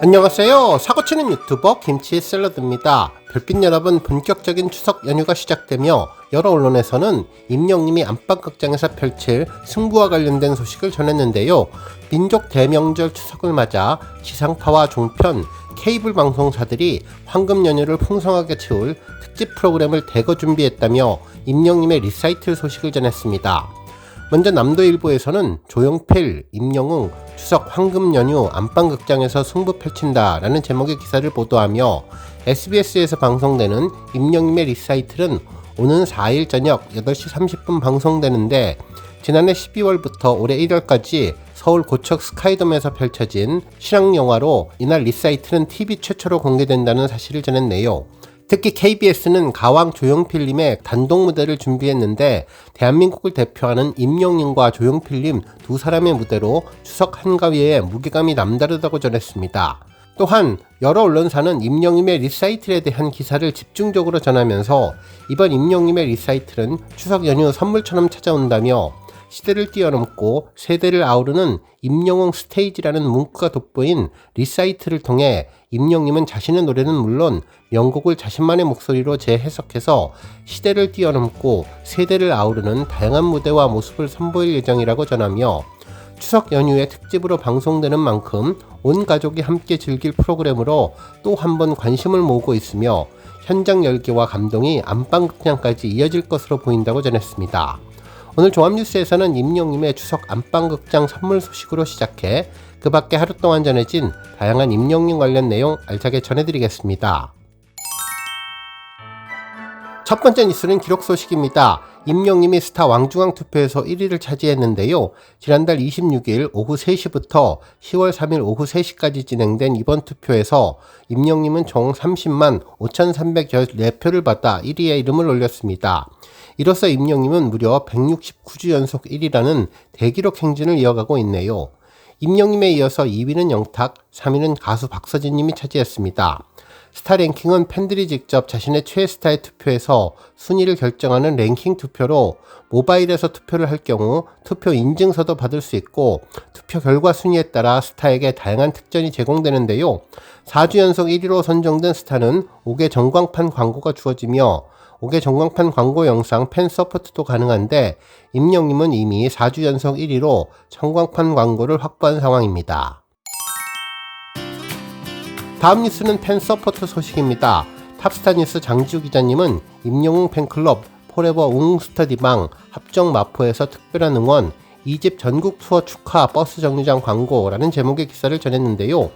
안녕하세요. 사고치는 유튜버 김치샐러드입니다. 별빛 여러분, 본격적인 추석 연휴가 시작되며 여러 언론에서는 임영님이 안방극장에서 펼칠 승부와 관련된 소식을 전했는데요. 민족 대명절 추석을 맞아 지상파와 종편, 케이블 방송사들이 황금 연휴를 풍성하게 채울 특집 프로그램을 대거 준비했다며 임영님의 리사이틀 소식을 전했습니다. 먼저 남도일보에서는 조용필, 임영웅, 추석 황금 연휴 안방극장에서 승부 펼친다 라는 제목의 기사를 보도하며 SBS에서 방송되는 임영님의 리사이틀은 오는 4일 저녁 8시 30분 방송되는데, 지난해 12월부터 올해 1월까지 서울 고척 스카이돔에서 펼쳐진 실황영화로 이날 리사이틀은 TV 최초로 공개된다는 사실을 전했네요. 특히 KBS는 가왕 조용필님의 단독 무대를 준비했는데, 대한민국을 대표하는 임영님과 조용필님 두 사람의 무대로 추석 한가위에 무게감이 남다르다고 전했습니다. 또한 여러 언론사는 임영님의 리사이틀에 대한 기사를 집중적으로 전하면서 이번 임영님의 리사이틀은 추석 연휴 선물처럼 찾아온다며 시대를 뛰어넘고 세대를 아우르는 임영웅 스테이지라는 문구가 돋보인 리사이틀을 통해 임영님은 자신의 노래는 물론 명곡을 자신만의 목소리로 재해석해서 시대를 뛰어넘고 세대를 아우르는 다양한 무대와 모습을 선보일 예정이라고 전하며, 추석 연휴에 특집으로 방송되는 만큼 온 가족이 함께 즐길 프로그램으로 또 한 번 관심을 모으고 있으며 현장 열기와 감동이 안방극장까지 이어질 것으로 보인다고 전했습니다. 오늘 종합뉴스에서는 임영님의 추석 안방극장 선물 소식으로 시작해 그 밖에 하루 동안 전해진 다양한 임영님 관련 내용 알차게 전해드리겠습니다. 첫 번째 뉴스는 기록 소식입니다. 임영님이 스타 왕중왕 투표에서 1위를 차지했는데요. 지난달 26일 오후 3시부터 10월 3일 오후 3시까지 진행된 이번 투표에서 임영님은 총 30만 5,314표를 받아 1위에 이름을 올렸습니다. 이로써 임영님은 무려 169주 연속 1위라는 대기록 행진을 이어가고 있네요. 임영님에 이어서 2위는 영탁, 3위는 가수 박서진님이 차지했습니다. 스타 랭킹은 팬들이 직접 자신의 최애스타에 투표해서 순위를 결정하는 랭킹 투표로, 모바일에서 투표를 할 경우 투표 인증서도 받을 수 있고 투표 결과 순위에 따라 스타에게 다양한 특전이 제공되는데요. 4주 연속 1위로 선정된 스타는 5개 전광판 광고가 주어지며 5개 전광판 광고 영상 팬 서포트도 가능한데, 임영님은 이미 4주 연속 1위로 전광판 광고를 확보한 상황입니다. 다음 뉴스는 팬 서포트 소식입니다. 탑스타뉴스 장지우 기자님은 임영웅 팬클럽 포레버 웅스터디방 합정 마포에서 특별한 응원 2집 전국 투어 축하 버스 정류장 광고라는 제목의 기사를 전했는데요.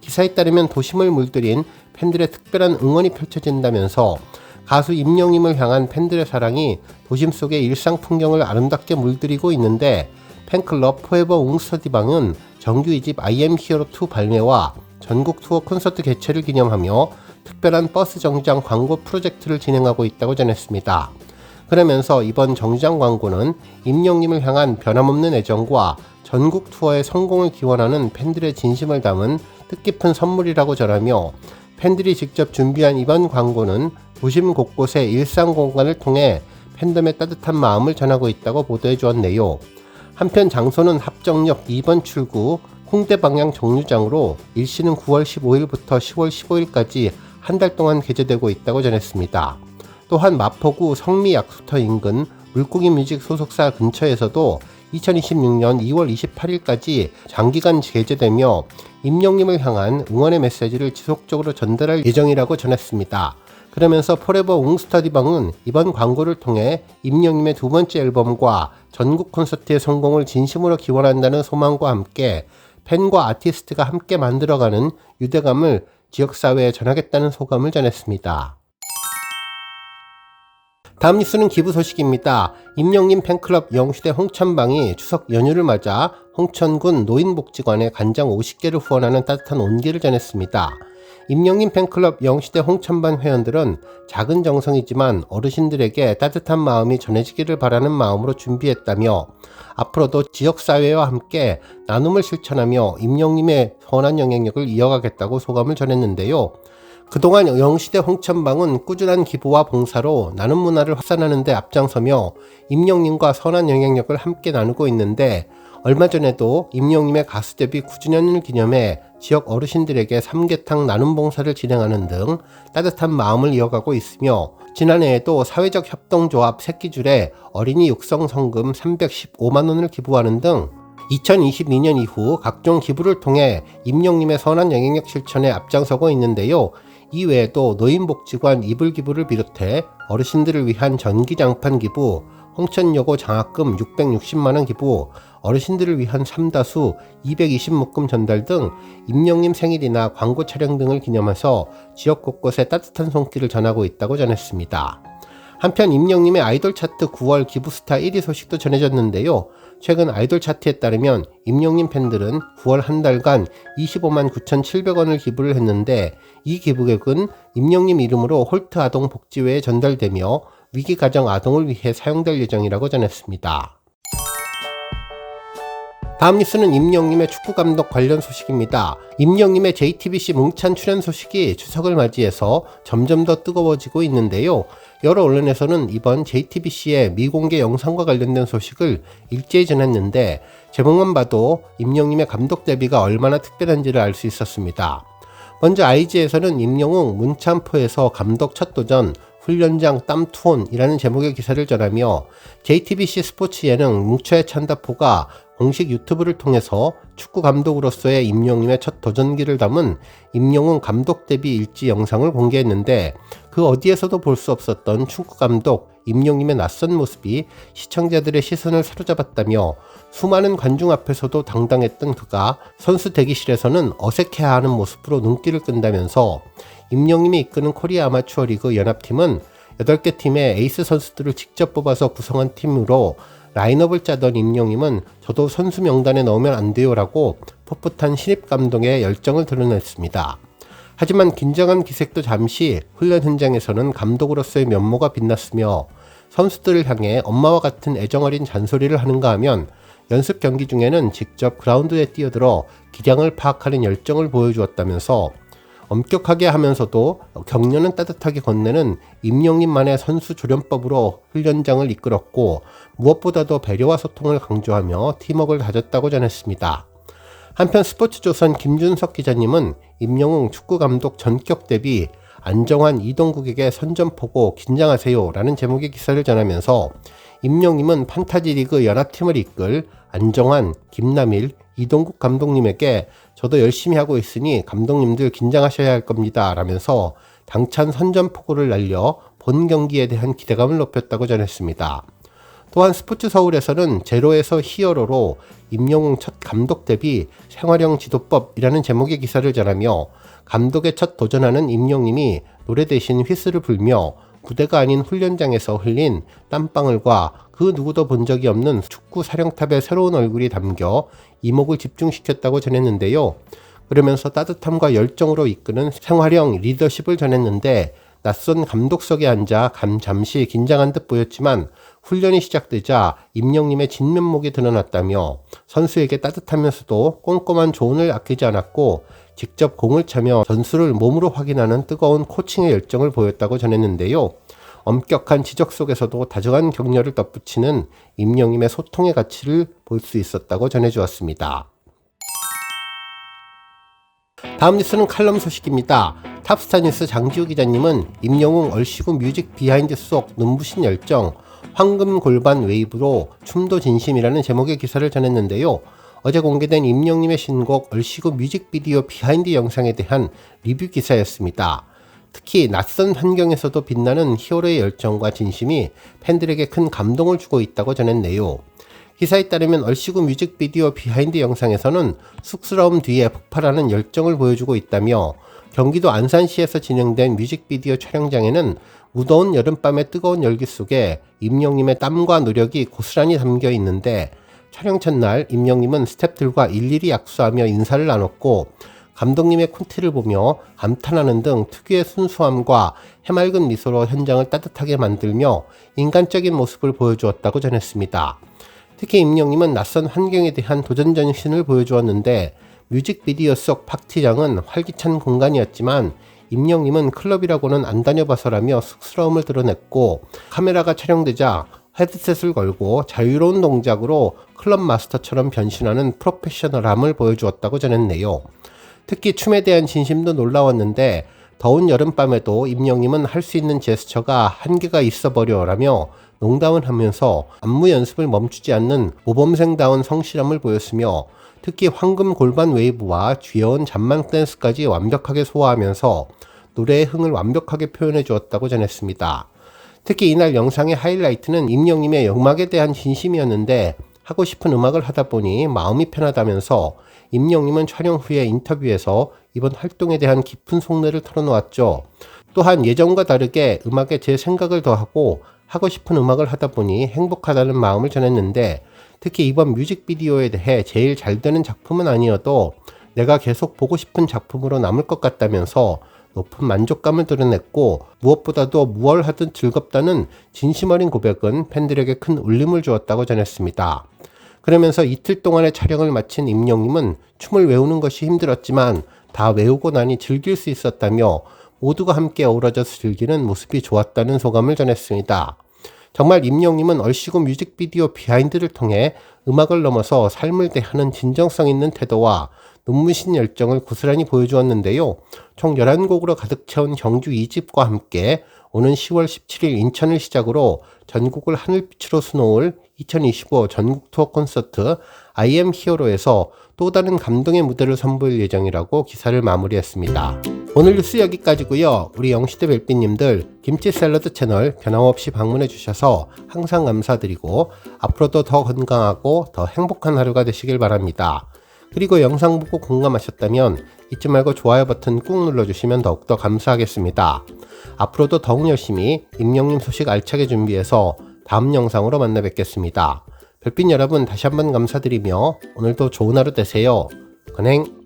기사에 따르면 도심을 물들인 팬들의 특별한 응원이 펼쳐진다면서 가수 임영님을 향한 팬들의 사랑이 도심 속의 일상 풍경을 아름답게 물들이고 있는데, 팬클럽 포에버 웅스터디방은 정규 2집 I am hero 2 발매와 전국 투어 콘서트 개최를 기념하며 특별한 버스 정류장 광고 프로젝트를 진행하고 있다고 전했습니다. 그러면서 이번 정류장 광고는 임영님을 향한 변함없는 애정과 전국 투어의 성공을 기원하는 팬들의 진심을 담은 뜻깊은 선물이라고 전하며, 팬들이 직접 준비한 이번 광고는 도심 곳곳의 일상 공간을 통해 팬덤의 따뜻한 마음을 전하고 있다고 보도해 주었네요. 한편 장소는 합정역 2번 출구 홍대 방향 정류장으로 일시는 9월 15일부터 10월 15일까지 한 달 동안 개최되고 있다고 전했습니다. 또한 마포구 성미 약수터 인근 물고기 뮤직 소속사 근처에서도 2026년 2월 28일까지 장기간 개최되며 임영님을 향한 응원의 메시지를 지속적으로 전달할 예정이라고 전했습니다. 그러면서 포레버 웅스터디방은 이번 광고를 통해 임영님의 두 번째 앨범과 전국 콘서트의 성공을 진심으로 기원한다는 소망과 함께 팬과 아티스트가 함께 만들어가는 유대감을 지역사회에 전하겠다는 소감을 전했습니다. 다음 뉴스는 기부 소식입니다. 임영님 팬클럽 영시대 홍천방이 추석 연휴를 맞아 홍천군 노인복지관에 간장 50개를 후원하는 따뜻한 온기를 전했습니다. 임영님 팬클럽 영시대 홍천반 회원들은 작은 정성이지만 어르신들에게 따뜻한 마음이 전해지기를 바라는 마음으로 준비했다며, 앞으로도 지역사회와 함께 나눔을 실천하며 임영님의 선한 영향력을 이어가겠다고 소감을 전했는데요. 그동안 영시대 홍천방은 꾸준한 기부와 봉사로 나눔 문화를 확산하는 데 앞장서며 임영님과 선한 영향력을 함께 나누고 있는데, 얼마 전에도 임영웅님의 가수 데뷔 9주년을 기념해 지역 어르신들에게 삼계탕 나눔 봉사를 진행하는 등 따뜻한 마음을 이어가고 있으며, 지난해에도 사회적 협동조합 새끼줄에 어린이 육성 성금 315만원을 기부하는 등 2022년 이후 각종 기부를 통해 임영웅님의 선한 영향력 실천에 앞장서고 있는데요. 이 외에도 노인복지관 이불 기부를 비롯해 어르신들을 위한 전기장판 기부, 홍천여고 장학금 660만원 기부, 어르신들을 위한 삼다수 220묶음 전달 등 임영웅님 생일이나 광고 촬영 등을 기념해서 지역 곳곳에 따뜻한 손길을 전하고 있다고 전했습니다. 한편 임영웅님의 아이돌 차트 9월 기부스타 1위 소식도 전해졌는데요. 최근 아이돌 차트에 따르면 임영웅님 팬들은 9월 한 달간 25만 9,700원을 기부를 했는데, 이 기부액은 임영웅님 이름으로 홀트 아동 복지회에 전달되며 위기 가정 아동을 위해 사용될 예정이라고 전했습니다. 다음 뉴스는 임영웅님의 축구 감독 관련 소식입니다. 임영웅님의 JTBC 뭉찬 출연 소식이 추석을 맞이해서 점점 더 뜨거워지고 있는데요. 여러 언론에서는 이번 JTBC의 미공개 영상과 관련된 소식을 일제히 전했는데, 제목만 봐도 임영웅님의 감독 데뷔가 얼마나 특별한지를 알 수 있었습니다. 먼저 IG에서는 임영웅 문찬포에서 감독 첫 도전, 훈련장 땀투혼이라는 제목의 기사를 전하며, JTBC 스포츠 예능 뭉쳐의 찬다포가 공식 유튜브를 통해서 축구 감독으로서의 임영웅님의 첫 도전기를 담은 임영웅 감독 데뷔 일지 영상을 공개했는데, 그 어디에서도 볼 수 없었던 축구 감독 임영웅님의 낯선 모습이 시청자들의 시선을 사로잡았다며, 수많은 관중 앞에서도 당당했던 그가 선수 대기실에서는 어색해하는 모습으로 눈길을 끈다면서, 임영웅님이 이끄는 코리아 아마추어 리그 연합팀은 8개 팀의 에이스 선수들을 직접 뽑아서 구성한 팀으로 라인업을 짜던 임영웅님은 저도 선수 명단에 넣으면 안 돼요 라고 풋풋한 신입 감독의 열정을 드러냈습니다. 하지만 긴장한 기색도 잠시 훈련 현장에서는 감독으로서의 면모가 빛났으며, 선수들을 향해 엄마와 같은 애정어린 잔소리를 하는가 하면 연습 경기 중에는 직접 그라운드에 뛰어들어 기량을 파악하는 열정을 보여주었다면서, 엄격하게 하면서도 격려는 따뜻하게 건네는 임영웅님만의 선수 조련법으로 훈련장을 이끌었고, 무엇보다도 배려와 소통을 강조하며 팀워크를 다졌다고 전했습니다. 한편 스포츠조선 김준석 기자님은 임영웅 축구감독 전격 데뷔, 안정환 이동국에게 선전포고 긴장하세요 라는 제목의 기사를 전하면서, 임영웅님은 판타지리그 연합팀을 이끌 안정환, 김남일, 이동국 감독님에게 저도 열심히 하고 있으니 감독님들 긴장하셔야 할 겁니다 라면서 당찬 선전포고를 날려 본 경기에 대한 기대감을 높였다고 전했습니다. 또한 스포츠 서울에서는 제로에서 히어로로 임영웅 첫 감독 데뷔 생활형 지도법이라는 제목의 기사를 전하며, 감독의 첫 도전하는 임영웅님이 노래 대신 휘슬을 불며 부대가 아닌 훈련장에서 흘린 땀방울과 그 누구도 본 적이 없는 축구 사령탑의 새로운 얼굴이 담겨 이목을 집중시켰다고 전했는데요. 그러면서 따뜻함과 열정으로 이끄는 생활형 리더십을 전했는데, 낯선 감독석에 앉아 잠시 긴장한 듯 보였지만 훈련이 시작되자 임영웅님의 진면목이 드러났다며, 선수에게 따뜻하면서도 꼼꼼한 조언을 아끼지 않았고 직접 공을 차며 전술을 몸으로 확인하는 뜨거운 코칭의 열정을 보였다고 전했는데요. 엄격한 지적 속에서도 다정한 격려를 덧붙이는 임영웅님의 소통의 가치를 볼 수 있었다고 전해주었습니다. 다음 뉴스는 칼럼 소식입니다. 탑스타뉴스 장지우 기자님은 임영웅 얼씨구 뮤직 비하인드 속 눈부신 열정, 황금 골반 웨이브로 춤도 진심이라는 제목의 기사를 전했는데요. 어제 공개된 임영웅님의 신곡 얼씨구 뮤직비디오 비하인드 영상에 대한 리뷰 기사였습니다. 특히 낯선 환경에서도 빛나는 히어로의 열정과 진심이 팬들에게 큰 감동을 주고 있다고 전했네요. 기사에 따르면 얼씨구 뮤직비디오 비하인드 영상에서는 쑥스러움 뒤에 폭발하는 열정을 보여주고 있다며, 경기도 안산시에서 진행된 뮤직비디오 촬영장에는 무더운 여름밤의 뜨거운 열기 속에 임영웅님의 땀과 노력이 고스란히 담겨 있는데, 촬영 첫날 임영웅님은 스태프들과 일일이 약수하며 인사를 나눴고, 감독님의 콘티를 보며 감탄하는 등 특유의 순수함과 해맑은 미소로 현장을 따뜻하게 만들며 인간적인 모습을 보여주었다고 전했습니다. 특히 임영웅님은 낯선 환경에 대한 도전 정신을 보여주었는데, 뮤직비디오 속 파티장은 활기찬 공간이었지만 임영웅님은 클럽이라고는 안 다녀봐서라며 쑥스러움을 드러냈고, 카메라가 촬영되자 헤드셋을 걸고 자유로운 동작으로 클럽 마스터처럼 변신하는 프로페셔널함을 보여주었다고 전했네요. 특히 춤에 대한 진심도 놀라웠는데 더운 여름밤에도 임영님은 할 수 있는 제스처가 한계가 있어버려 라며 농담을 하면서 안무 연습을 멈추지 않는 모범생다운 성실함을 보였으며 특히 황금 골반 웨이브와 귀여운 잔망 댄스까지 완벽하게 소화하면서 노래의 흥을 완벽하게 표현해 주었다고 전했습니다. 특히 이날 영상의 하이라이트는 임영님의 음악에 대한 진심이었는데 하고 싶은 음악을 하다 보니 마음이 편하다면서 임영님은 촬영 후에 인터뷰에서 이번 활동에 대한 깊은 속내를 털어놓았죠. 또한 예전과 다르게 음악에 제 생각을 더하고 하고 싶은 음악을 하다 보니 행복하다는 마음을 전했는데 특히 이번 뮤직비디오에 대해 제일 잘 되는 작품은 아니어도 내가 계속 보고 싶은 작품으로 남을 것 같다면서 높은 만족감을 드러냈고 무엇보다도 무얼 하든 즐겁다는 진심 어린 고백은 팬들에게 큰 울림을 주었다고 전했습니다. 그러면서 이틀 동안의 촬영을 마친 임영님은 춤을 외우는 것이 힘들었지만 다 외우고 나니 즐길 수 있었다며 모두가 함께 어우러져서 즐기는 모습이 좋았다는 소감을 전했습니다. 정말 임영님은 얼씨구 뮤직비디오 비하인드를 통해 음악을 넘어서 삶을 대하는 진정성 있는 태도와 눈부신 열정을 고스란히 보여주었는데요. 총 11곡으로 가득 채운 경주 2집과 함께 오는 10월 17일 인천을 시작으로 전국을 하늘빛으로 수놓을 2025 전국 투어 콘서트 I am 히어로에서 또 다른 감동의 무대를 선보일 예정이라고 기사를 마무리했습니다. 오늘 뉴스 여기까지고요. 우리 영시대 별빛님들 김치 샐러드 채널 변함없이 방문해 주셔서 항상 감사드리고 앞으로도 더 건강하고 더 행복한 하루가 되시길 바랍니다. 그리고 영상 보고 공감하셨다면 잊지 말고 좋아요 버튼 꾹 눌러주시면 더욱더 감사하겠습니다. 앞으로도 더욱 열심히 임영님 소식 알차게 준비해서 다음 영상으로 만나 뵙겠습니다. 별빛 여러분 다시 한번 감사드리며 오늘도 좋은 하루 되세요. 건행!